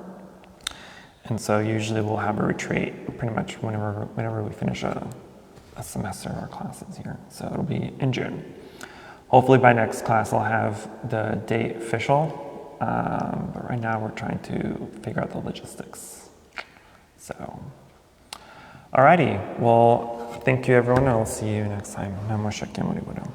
And so usually we'll have a retreat pretty much whenever we finish a semester of our classes here. So it'll be in June. Hopefully by next class I'll have the date official. But right now we're trying to figure out the logistics. So, alrighty. Well, thank you everyone. I'll see you next time. Namo Shakyamuni Buddha.